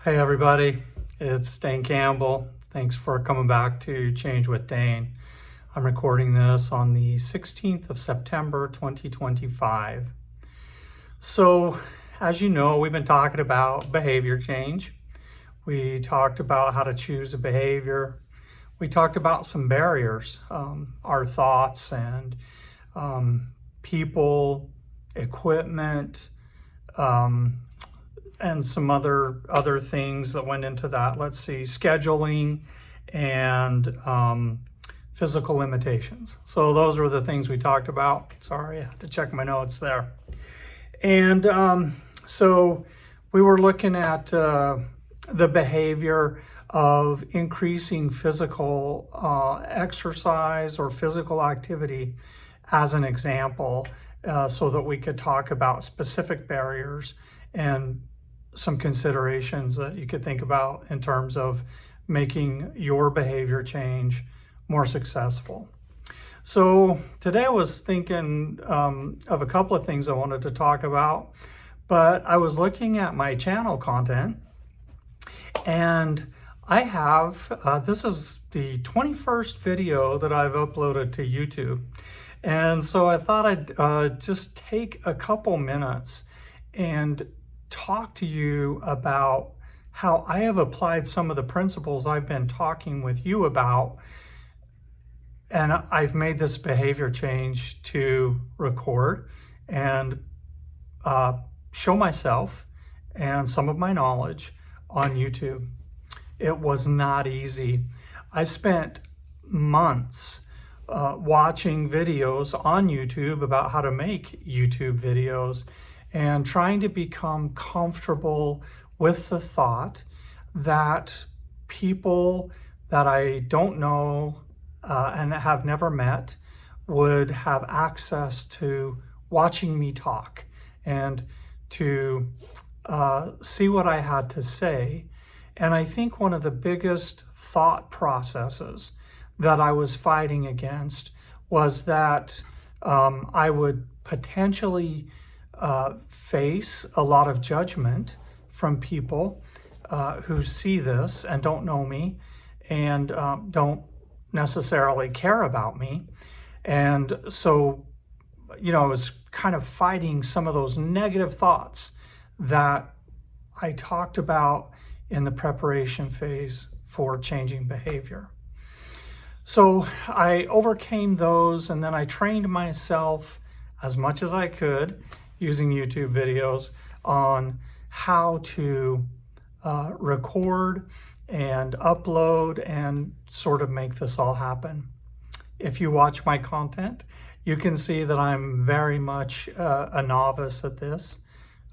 Hey everybody, it's Dane Campbell. Thanks for coming back to Change with Dane. I'm recording this on the 16th of September 2025. So, as you know, we've been talking about behavior change. We talked about how to choose a behavior. We talked about some barriers, our thoughts and people, equipment, and some other things that went into that. Let's see, scheduling and physical limitations. So those were the things we talked about. Sorry, I had to check my notes there. And so we were looking at the behavior of increasing physical exercise or physical activity as an example, so that we could talk about specific barriers and some considerations that you could think about in terms of making your behavior change more successful. So today I was thinking of a couple of things I wanted to talk about, but I was looking at my channel content, and I have, this is the 21st video that I've uploaded to YouTube. And so I thought I'd just take a couple minutes and talk to you about how I have applied some of the principles I've been talking with you about, and I've made this behavior change to record and show myself and some of my knowledge on YouTube. It was not easy. I spent months watching videos on YouTube about how to make YouTube videos and trying to become comfortable with the thought that people that I don't know and have never met would have access to watching me talk and to see what I had to say. And I think one of the biggest thought processes that I was fighting against was that I would potentially face a lot of judgment from people who see this and don't know me and don't necessarily care about me. And so, I was kind of fighting some of those negative thoughts that I talked about in the preparation phase for changing behavior. So I overcame those, and then I trained myself as much as I could using YouTube videos on how to record and upload and sort of make this all happen. If you watch my content, you can see that I'm very much a novice at this.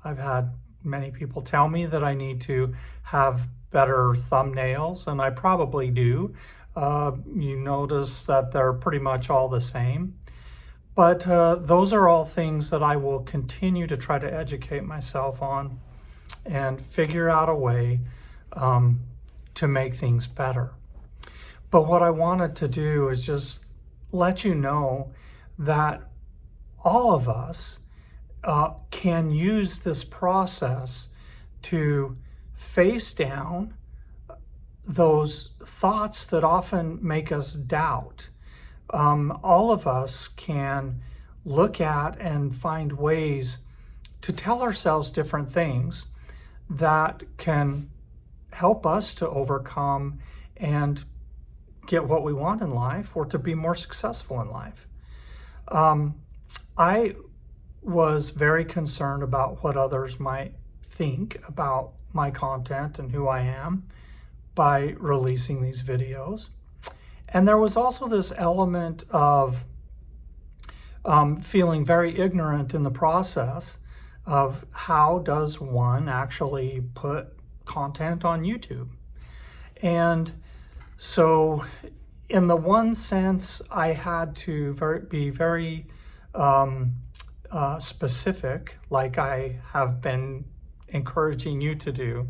I've had many people tell me that I need to have better thumbnails, and I probably do. You notice that they're pretty much all the same. But those are all things that I will continue to try to educate myself on and figure out a way to make things better. But what I wanted to do is just let you know that all of us can use this process to face down those thoughts that often make us doubt. All of us can look at and find ways to tell ourselves different things that can help us to overcome and get what we want in life, or to be more successful in life. I was very concerned about what others might think about my content and who I am by releasing these videos. And there was also this element of feeling very ignorant in the process of how does one actually put content on YouTube. And so in the one sense, I had to be very specific, like I have been encouraging you to do,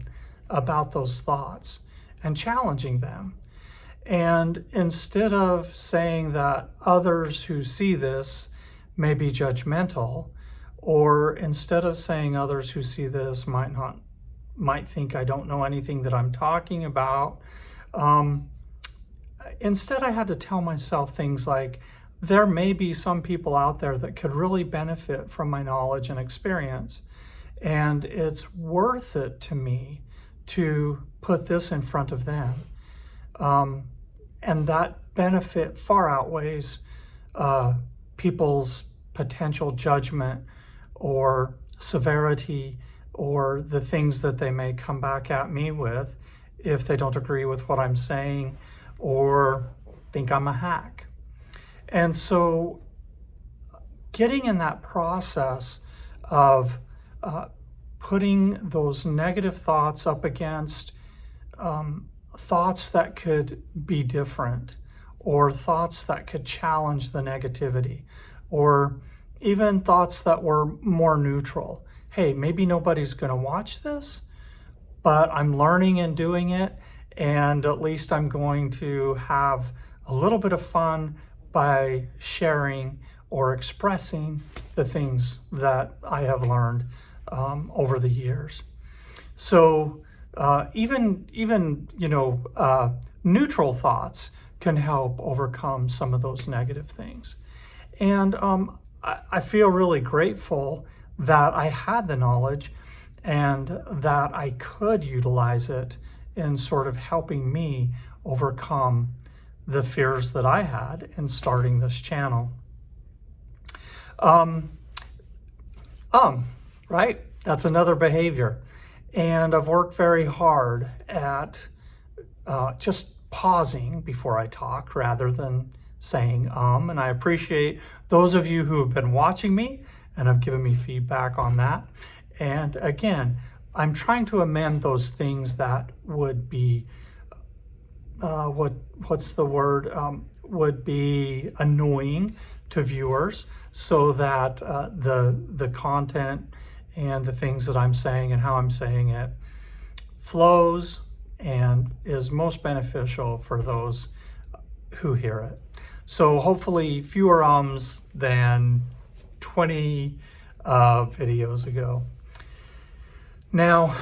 about those thoughts and challenging them. And instead of saying that others who see this may be judgmental, or instead of saying others who see this might not might think I don't know anything that I'm talking about. Instead, I had to tell myself things like, there may be some people out there that could really benefit from my knowledge and experience, and it's worth it to me to put this in front of them. And that benefit far outweighs people's potential judgment or severity or the things that they may come back at me with if they don't agree with what I'm saying or think I'm a hack. And so getting in that process of putting those negative thoughts up against thoughts that could be different, or thoughts that could challenge the negativity, or even thoughts that were more neutral. Hey, maybe nobody's going to watch this, but I'm learning and doing it, and at least I'm going to have a little bit of fun by sharing or expressing the things that I have learned over the years. So even neutral thoughts can help overcome some of those negative things. And I feel really grateful that I had the knowledge and that I could utilize it in sort of helping me overcome the fears that I had in starting this channel. Right? That's another behavior. And I've worked very hard at just pausing before I talk rather than saying and I appreciate those of you who have been watching me and have given me feedback on that. And again, I'm trying to amend those things that would be would be annoying to viewers, so that the content and the things that I'm saying and how I'm saying it flows and is most beneficial for those who hear it. So hopefully fewer ums than 20 videos ago. Now,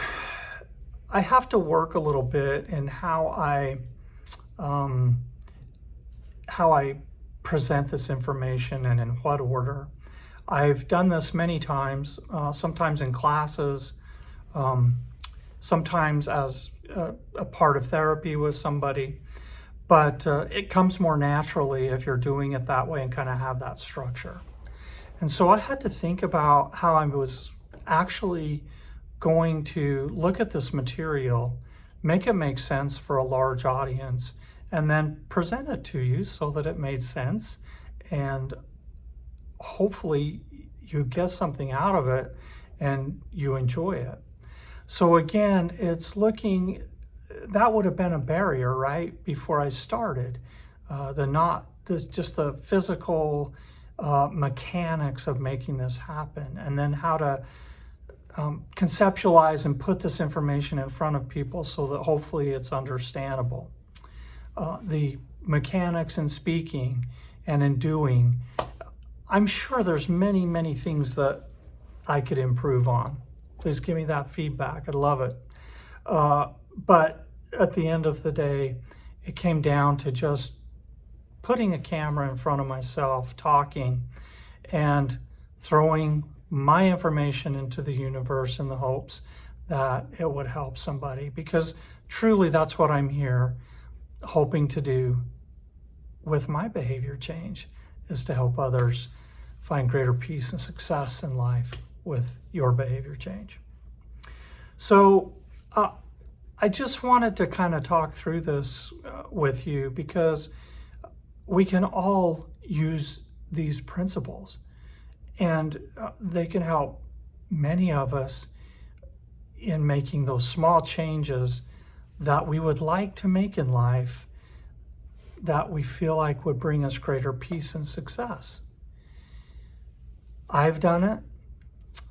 I have to work a little bit in how I present this information and in what order. I've done this many times, sometimes in classes, sometimes as a part of therapy with somebody, but it comes more naturally if you're doing it that way and kind of have that structure. And so I had to think about how I was actually going to look at this material, make it make sense for a large audience, and then present it to you so that it made sense, and hopefully you get something out of it and you enjoy it. So again, it's looking, that would have been a barrier, right, before I started. Just the physical mechanics of making this happen, and then how to conceptualize and put this information in front of people so that hopefully it's understandable. The mechanics in speaking and in doing, I'm sure there's many, many things that I could improve on. Please give me that feedback. I'd love it. But at the end of the day, it came down to just putting a camera in front of myself, talking, and throwing my information into the universe in the hopes that it would help somebody. Because truly that's what I'm here hoping to do with my behavior change, is to help others find greater peace and success in life with your behavior change. So I just wanted to kind of talk through this with you, because we can all use these principles, and they can help many of us in making those small changes that we would like to make in life, that we feel like would bring us greater peace and success. I've done it,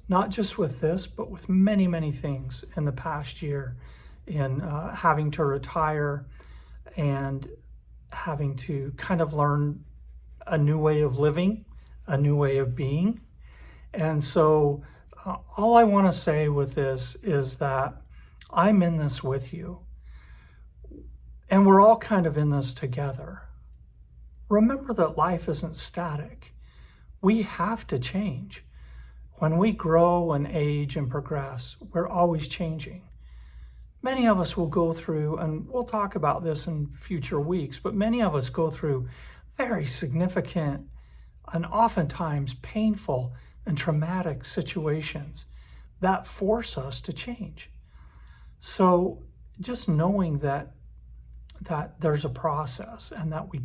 not just with this, but with many, many things in the past year, in having to retire and having to kind of learn a new way of living, a new way of being. And so all I want to say with this is that I'm in this with you. And we're all kind of in this together. Remember that life isn't static. We have to change. When we grow and age and progress, we're always changing. Many of us will go through, and we'll talk about this in future weeks, but many of us go through very significant and oftentimes painful and traumatic situations that force us to change. So just knowing that there's a process and that we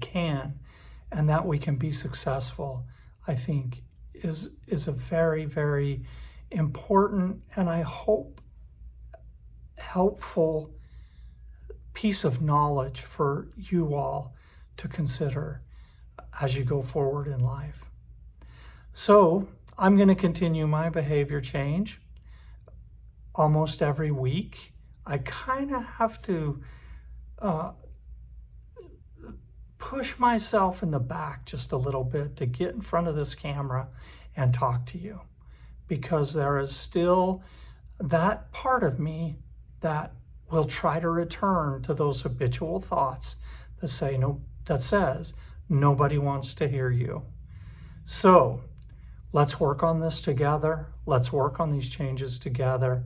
can be successful, I think is a very, very important, and I hope helpful piece of knowledge for you all to consider as you go forward in life. So I'm going to continue my behavior change almost every week. I kind of have to push myself in the back just a little bit to get in front of this camera and talk to you, because there is still that part of me that will try to return to those habitual thoughts that says nobody wants to hear you. So let's work on this together. Let's work on these changes together.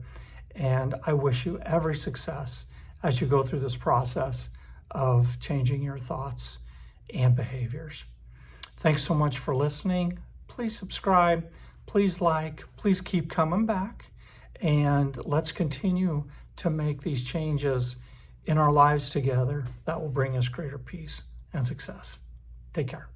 And I wish you every success as you go through this process of changing your thoughts and behaviors. Thanks so much for listening. Please subscribe, please like, please keep coming back, and let's continue to make these changes in our lives together that will bring us greater peace and success. Take care.